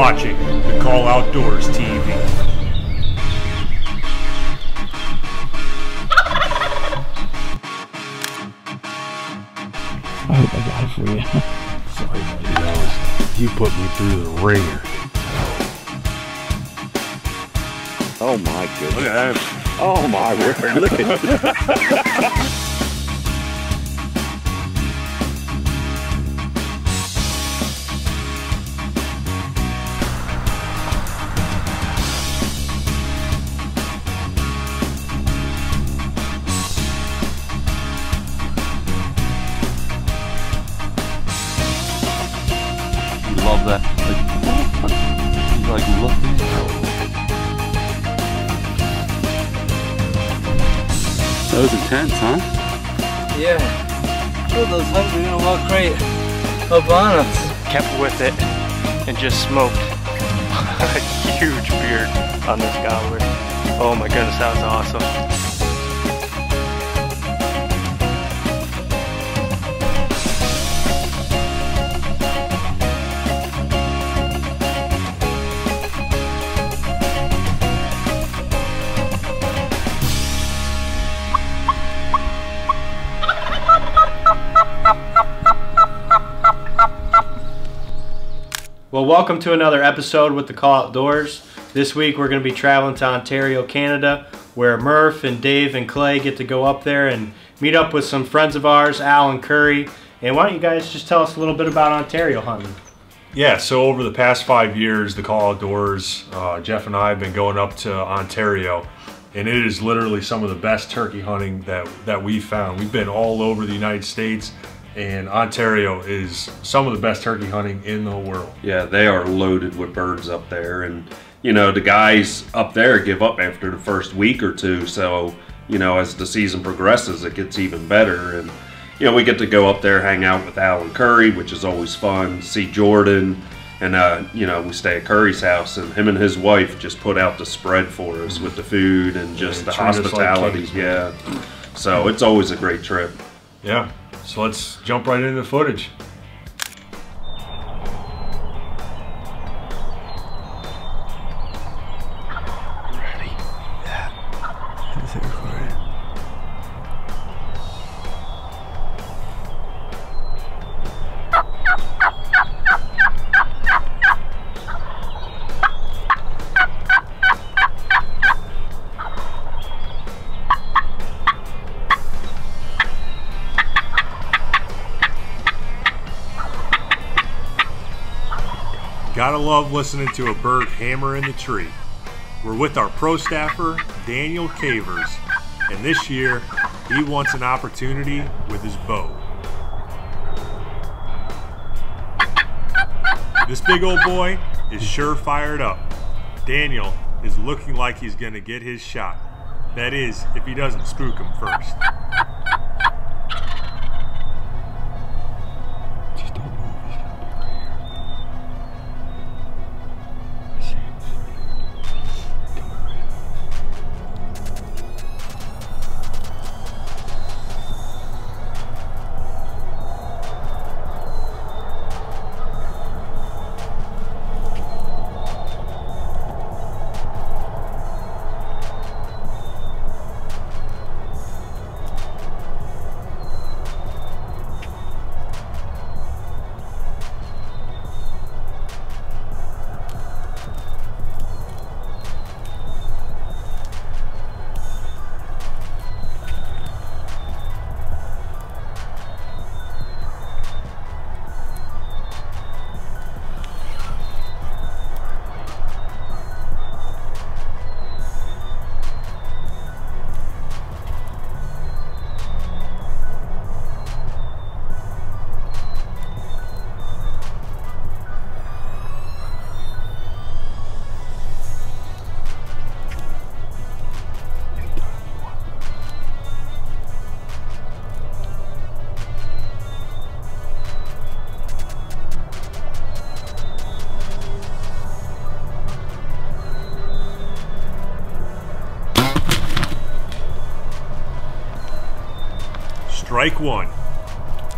watching the Call Outdoors TV. I hope I got it for you. Sorry, buddy. You put me through the ringer. Oh my goodness. Look at that. Oh my word, look at that. Love that. Like look. That was intense, huh? Yeah. Oh, those hugs are gonna walk right up on us. Kept with it and just smoked a huge beard on this gobbler. Oh my goodness, that was awesome. Well, welcome to another episode with the Call Outdoors. This week we're going to be traveling to Ontario, Canada, where Murph and Dave and Clay get to go up there and meet up with some friends of ours, Al and Curry. And why don't you guys just tell us a little bit about Ontario hunting? Yeah, so over the past 5 years, the Call Outdoors, Jeff and I have been going up to Ontario, and it is literally some of the best turkey hunting that we've found. We've been all over the United States, and Ontario is some of the best turkey hunting in the world. Yeah, they are loaded with birds up there, and you know, the guys up there give up after the first week or two, so you know, as the season progresses it gets even better. And you know, we get to go up there, hang out with Al and Curry, which is always fun, see Jordan, and you know, we stay at Curry's house, and him and his wife just put out the spread for us with the food and just the hospitality. Like yeah, so it's always a great trip. Yeah. So let's jump right into the footage. Ready? Yeah. Is it recording? Gotta love listening to a bird hammer in the tree. We're with our pro staffer, Daniel Cavers, and this year he wants an opportunity with his bow. This big old boy is sure fired up. Daniel is looking like he's gonna get his shot. That is, if he doesn't spook him first. Strike one.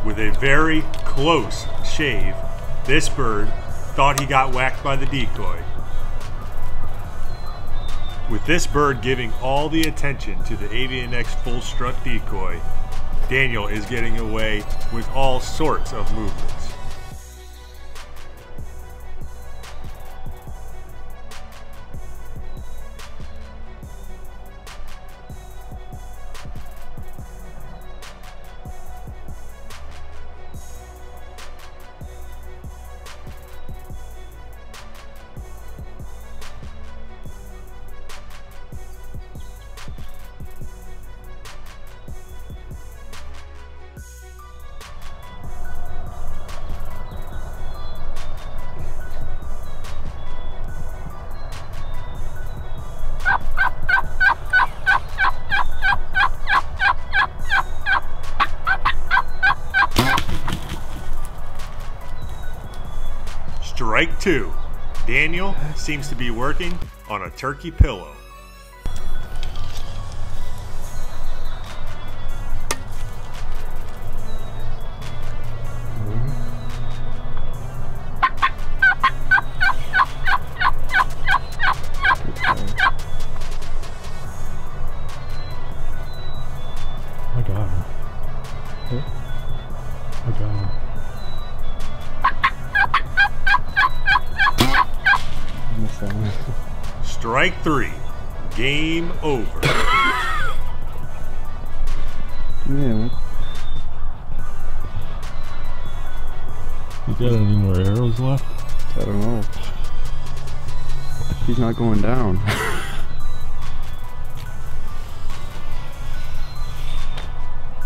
With a very close shave, this bird thought he got whacked by the decoy. With this bird giving all the attention to the Avian X full strut decoy, Daniel is getting away with all sorts of movements. Strike two. Daniel seems to be working on a turkey pillow. I got him. I got him. Strike three. Game over. Yeah. You got any more arrows left? I don't know. He's not going down.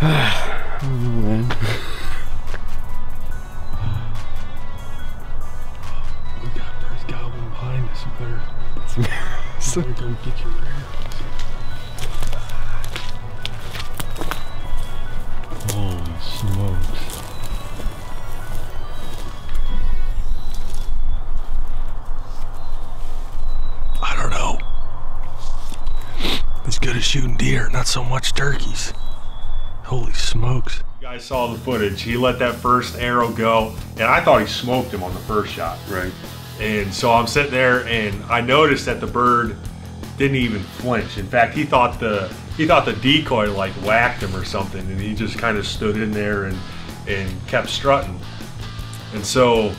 I don't know, man. We got birds gobbling behind us. You better go get your arrows. Holy smokes. I don't know. It's good at shooting deer, not so much turkeys. Holy smokes. You guys saw the footage. He let that first arrow go, and I thought he smoked him on the first shot. Right. And so I'm sitting there, and I noticed that the bird didn't even flinch. In fact, he thought the decoy like whacked him or something, and he just kind of stood in there and kept strutting. And so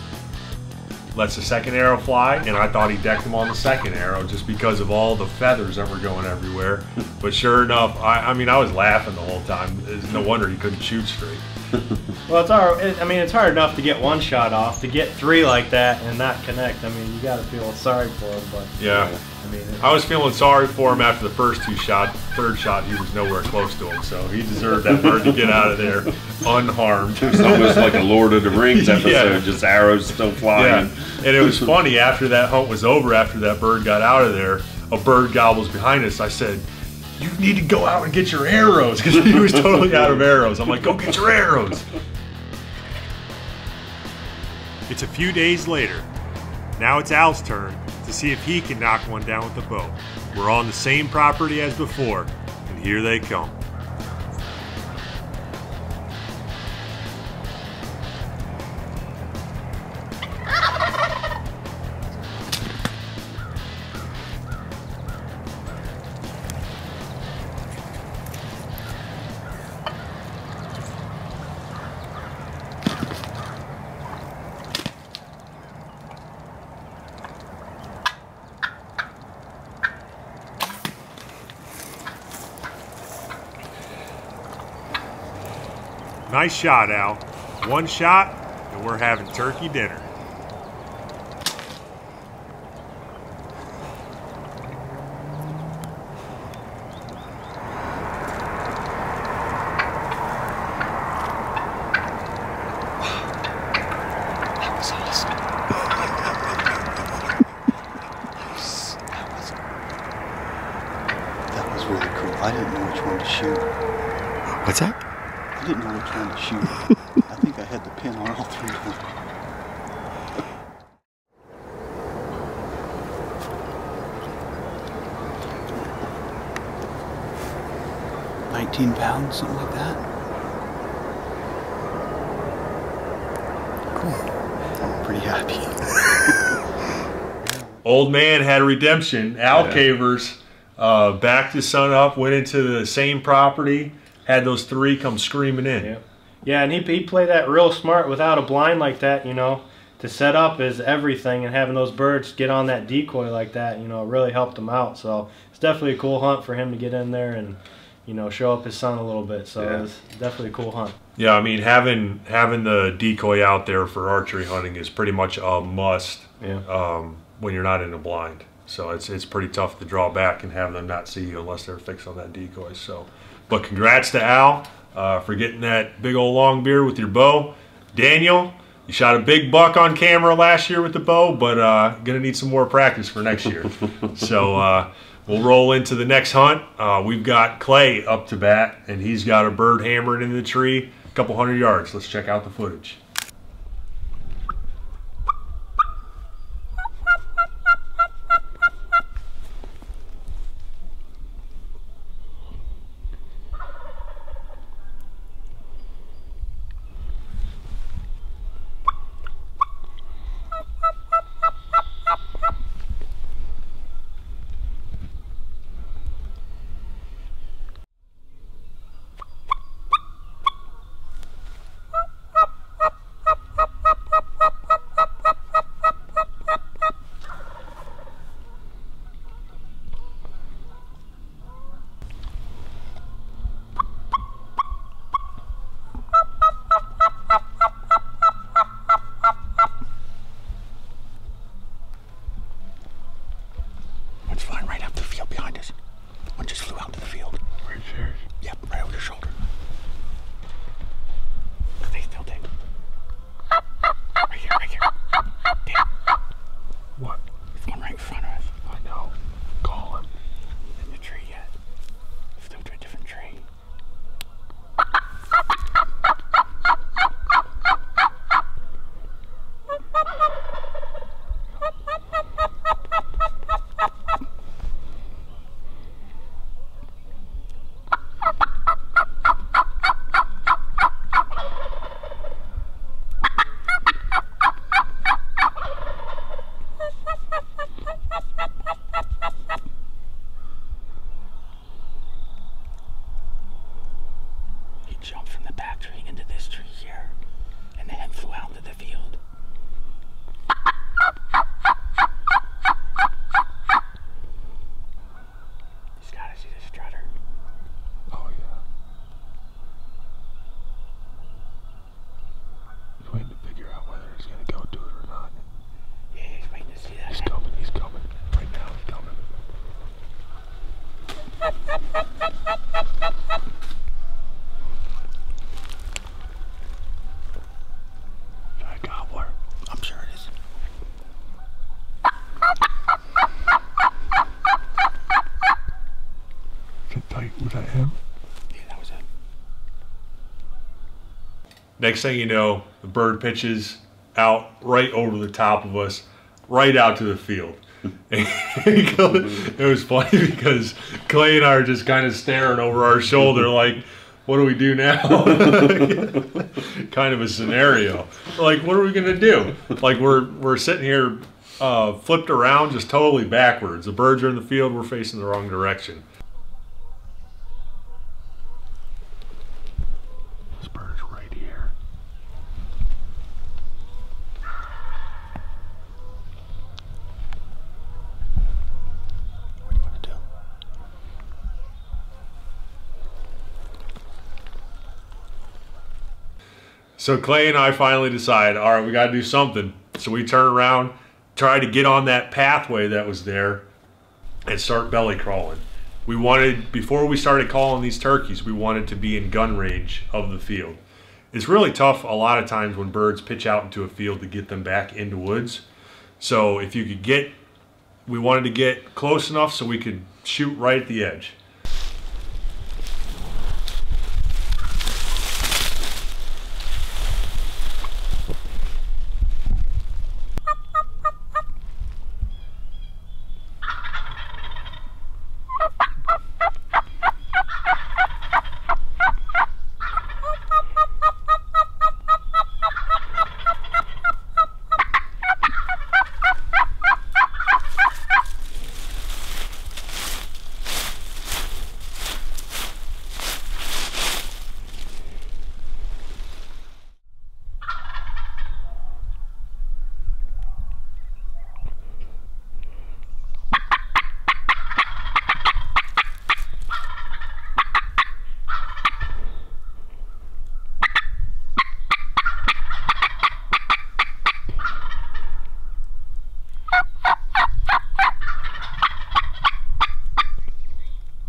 lets the second arrow fly, and I thought he decked him on the second arrow just because of all the feathers that were going everywhere. But sure enough, I mean, I was laughing the whole time. It's no wonder he couldn't shoot straight. Well, it's hard enough to get one shot off. To get three like that and not connect, I mean, you got to feel sorry for him. But yeah, I mean, I was feeling sorry for him after the first two shots. Third shot, he was nowhere close to him, so he deserved that bird to get out of there unharmed. It's almost like a Lord of the Rings episode, Yeah. just arrows still flying. Yeah, and it was funny, after that hunt was over, after that bird got out of there, a bird gobbles behind us. I said, "You need to go out and get your arrows," because he was totally out of arrows. I'm like, "Go get your arrows." It's a few days later. Now it's Al's turn to see if he can knock one down with the bow. We're on the same property as before, and here they come. Nice shot, Al. One shot, and we're having turkey dinner. That was awesome. That was really cool. I didn't know which one to shoot. What's that? I didn't know which one to shoot. I think I had the pin on all three of them. £19, something like that. Cool. I'm pretty happy. old man had a redemption. Al Cavers backed his son up, went into the same property, had those 3 come screaming in. Yeah, yeah, and he played that real smart without a blind like that, you know. To set up is everything, and having those birds get on that decoy like that, you know, really helped him out. So it's definitely a cool hunt for him to get in there and, you know, show up his son a little bit. So it was definitely a cool hunt. Yeah, I mean, having the decoy out there for archery hunting is pretty much a must. Yeah. When you're not in a blind. So it's pretty tough to draw back and have them not see you unless they're fixed on that decoy. So, but congrats to Al for getting that big old long beard with your bow. Daniel, you shot a big buck on camera last year with the bow, but gonna need some more practice for next year. So we'll roll into the next hunt. We've got Clay up to bat, and he's got a bird hammered into the tree, a couple 100 yards. Let's check out the footage. Next thing you know, the bird pitches out right over the top of us, right out to the field. It was funny because Clay and I are just kind of staring over our shoulder like, what do we do now? Kind of a scenario. Like, what are we going to do? Like, we're sitting here flipped around just totally backwards. The birds are in the field, we're facing the wrong direction. This bird's right here. What do you want to do? So Clay and I finally decide, all right, we got to do something. So we turn around, try to get on that pathway that was there and start belly crawling. We wanted, before we started calling these turkeys, we wanted to be in gun range of the field. It's really tough a lot of times when birds pitch out into a field to get them back into woods. So if you could get, we wanted to get close enough so we could shoot right at the edge.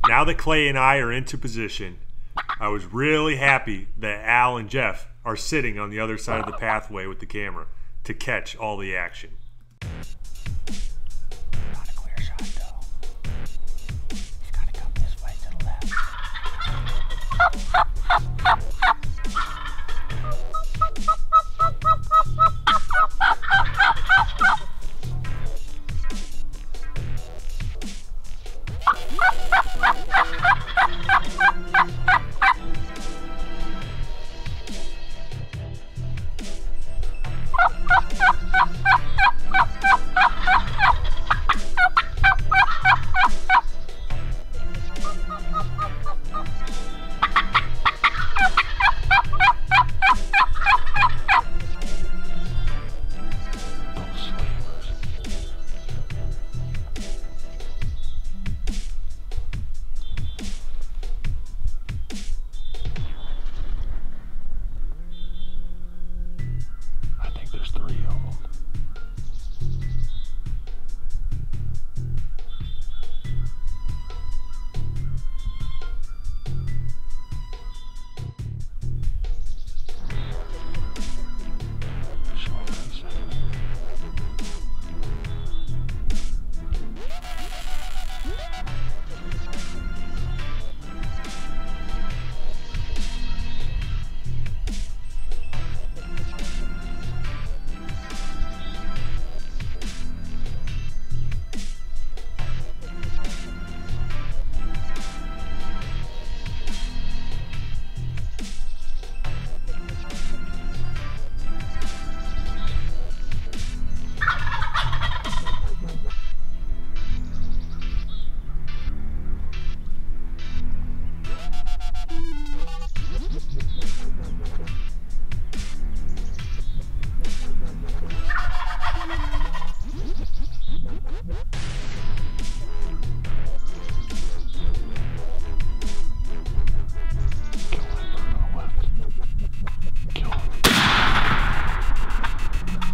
Now that Clay and I are into position, I was really happy that Al and Jeff are sitting on the other side of the pathway with the camera to catch all the action. Not a clear shot, though. He's got to come this way to the left.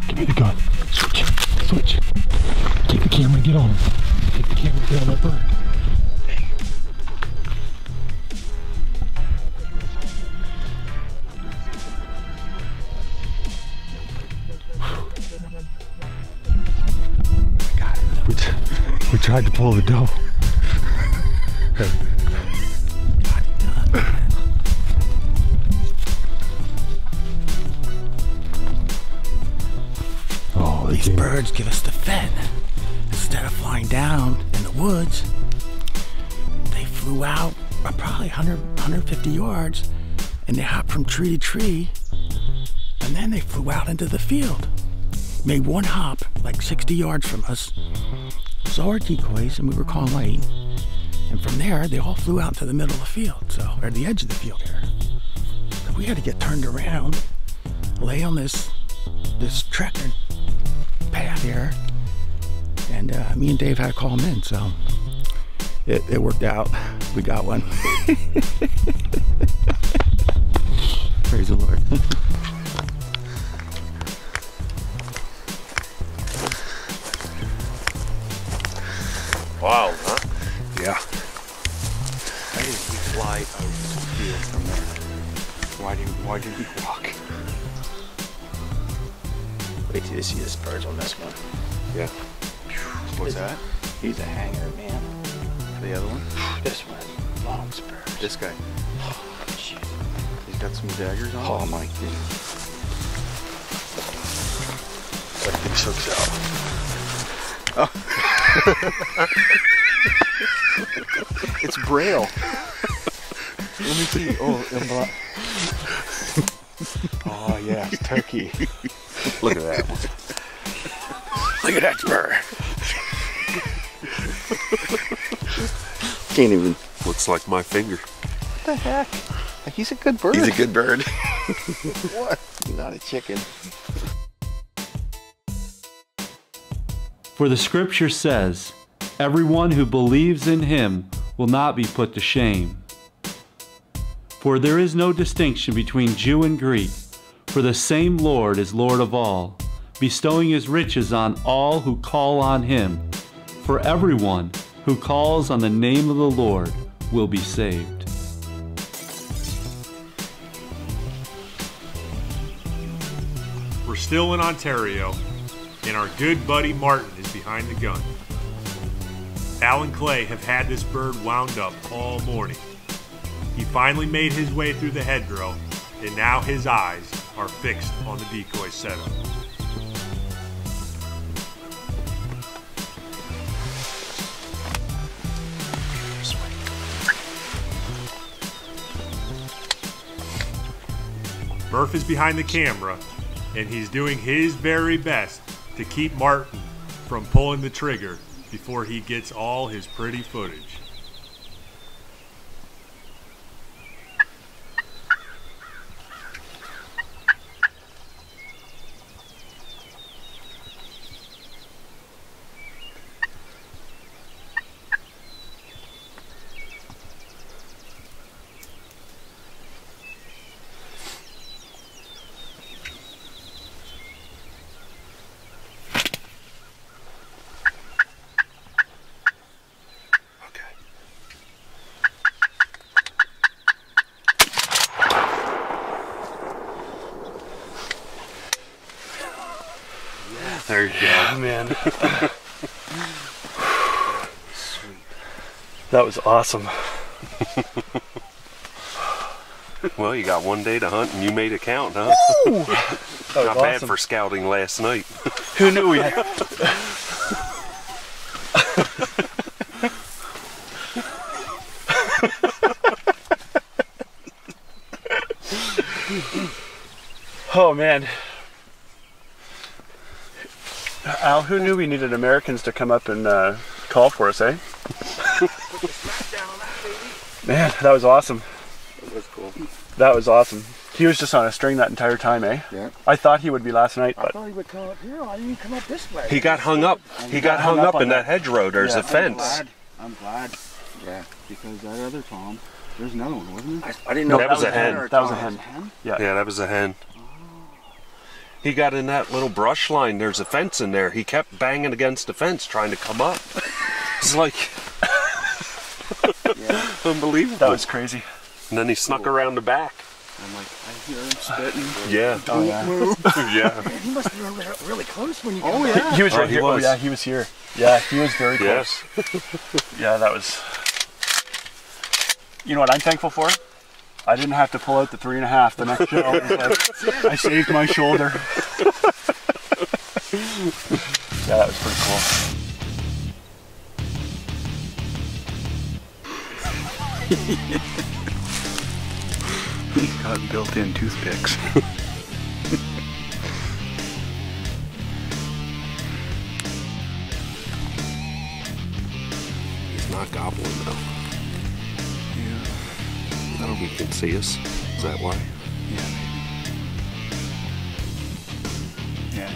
Give me the gun. Switch. Take the camera and get on him. Take the camera and get on that bird. We tried to pull the doe. Oh, these birds give us the fin. Instead of flying down in the woods, they flew out probably 150 yards, and they hopped from tree to tree, and then they flew out into the field. Made one hop, like 60 yards from us, saw our decoys, and we were calling late. And from there, they all flew out to the middle of the field, or the edge of the field here. So we had to get turned around, lay on this trekking path here, and me and Dave had to call them in, so it worked out. We got one. Praise the Lord. Wow, huh? Yeah. Why did we fly over the field from there? Why did we walk? Wait till you see the spurs on this one. Yeah. What's that? He's a hanger, man. The other one? This one. Long spurs. This guy. Oh, shit. He's got some daggers on. Oh my goodness. That thing sucks out. Oh. It's Braille. Let me see. Oh, oh yeah, it's turkey. Look at that one. Look at that bird. Can't even. Looks like my finger. What the heck? He's a good bird. He's a good bird. What? Not a chicken. For the scripture says, everyone who believes in him will not be put to shame. For there is no distinction between Jew and Greek, for the same Lord is Lord of all, bestowing his riches on all who call on him. For everyone who calls on the name of the Lord will be saved. We're still in Ontario, and our good buddy Martin is behind the gun. Al and Clay have had this bird wound up all morning. He finally made his way through the hedgerow, and now his eyes are fixed on the decoy setup. Murph is behind the camera, and he's doing his very best to keep Martin from pulling the trigger before he gets all his pretty footage. There you go. Yeah, man. Sweet. That was awesome. Well, you got one day to hunt and you made it count, huh? Not bad for scouting last night. Who knew we had... Oh, man. Al, who knew we needed Americans to come up and call for us, eh? Man, that was awesome. That was cool. That was awesome. He was just on a string that entire time, eh? Yeah. I thought he would be last night, I but... thought he would come up here. I didn't come up this way. He got hung up. He got hung up in that hedgerow. There's a fence. I'm glad. Yeah, because that other Tom, there's another one, wasn't there? I didn't know that was a hen. That was a hen. Yeah, that was a hen. He got in that little brush line. There's a fence in there. He kept banging against the fence trying to come up. It's like... Unbelievable. That was crazy. And then he snuck around the back. I'm like, I hear him spitting. Yeah. Oh, yeah. Yeah. Man, he must have been really close when you got Oh, yeah. He was right he here. was. Oh, yeah, he was here. Yeah, he was very close. Yes. Yeah, that was... You know what I'm thankful for? I didn't have to pull out the 3.5 the next show. I saved my shoulder. Yeah, that was pretty cool. He's got built-in toothpicks. He's not gobbling though. Yeah. I don't think he can see us. Is that why? Yeah, maybe. Yeah,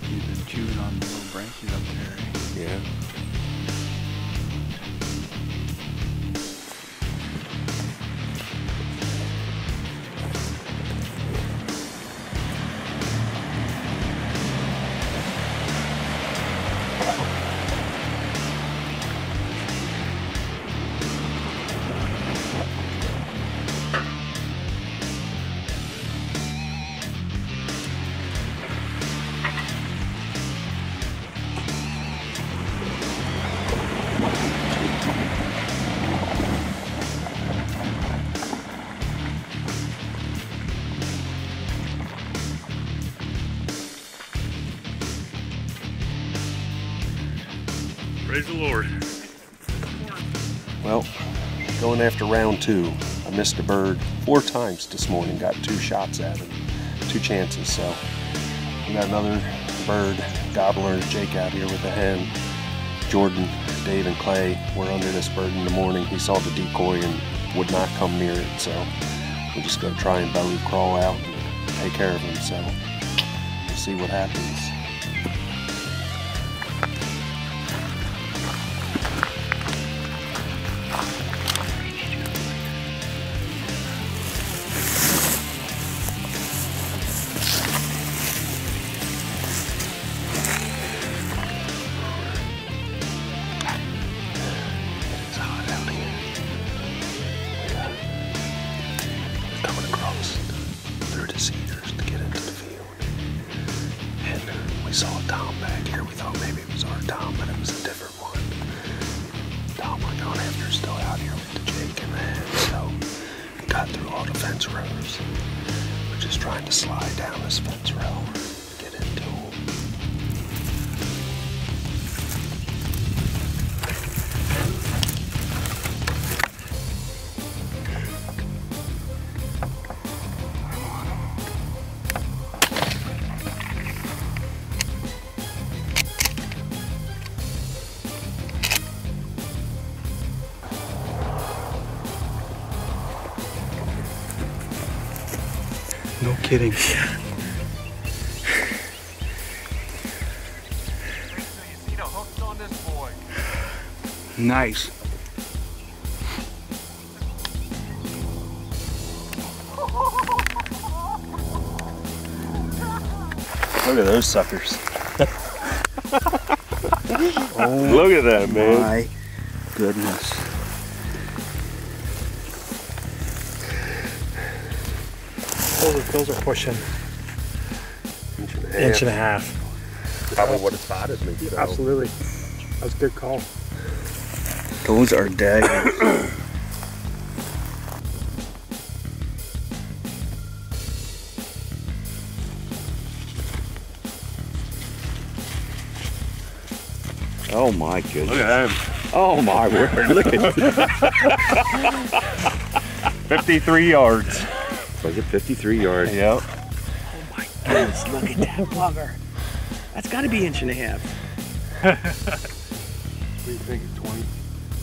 he's been chewing on the little branches up there. Yeah. Praise the Lord. Well, going after round 2. I missed a bird 4 times this morning. Got 2 shots at him. 2 chances. So we got another bird, gobbler, Jake out here with a hen. Jordan, Dave, and Clay were under this bird in the morning. He saw the decoy and would not come near it. So we're just going to try and belly crawl out and take care of him. So we'll see what happens. fence rows. We're just trying to slide down this fence row, get into them. No kidding. Nice. Look at those suckers. Oh, look at that, man. My goodness. Those are pushing inch and a half. Probably what it spotted me. So. Absolutely. That's a good call. Those are daggers. Oh my goodness. Look at them. Oh my word, look at 53 yards. Was it 53 yards? Yep. Oh my goodness, look at that bugger. That's got to be inch and a half. What do you think? 20,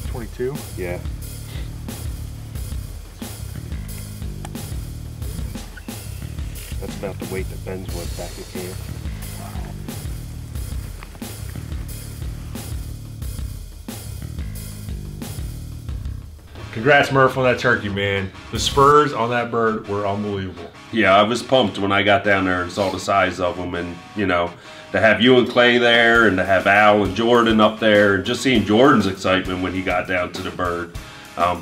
22? Yeah. That's about the weight that Ben's was back at camp. Congrats, Murph, on that turkey, man. The spurs on that bird were unbelievable. Yeah, I was pumped when I got down there and saw the size of them, and you know, to have you and Clay there, and to have Al and Jordan up there, and just seeing Jordan's excitement when he got down to the bird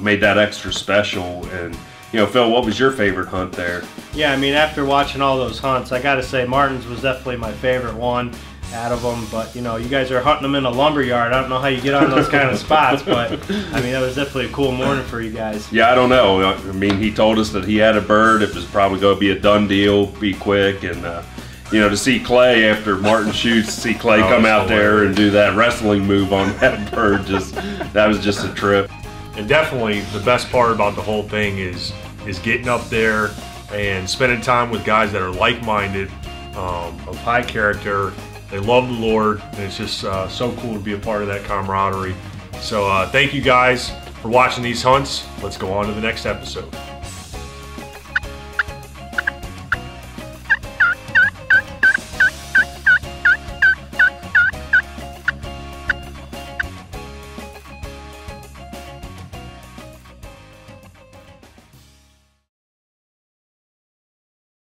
made that extra special. And you know, Phil, what was your favorite hunt there? Yeah, I mean, after watching all those hunts, I gotta say Martin's was definitely my favorite one out of them. But you know, you guys are hunting them in a lumber yard. I don't know how you get on those kind of spots, but I mean, that was definitely a cool morning for you guys. Yeah, I don't know. I mean, he told us that he had a bird. It was probably going to be a done deal, be quick, and you know, to see Clay after Martin shoots, see Clay come out there and do that wrestling move on that bird, that was just a trip. And definitely the best part about the whole thing is getting up there and spending time with guys that are like-minded, of high character. They love the Lord, and it's just so cool to be a part of that camaraderie. So thank you guys for watching these hunts. Let's go on to the next episode.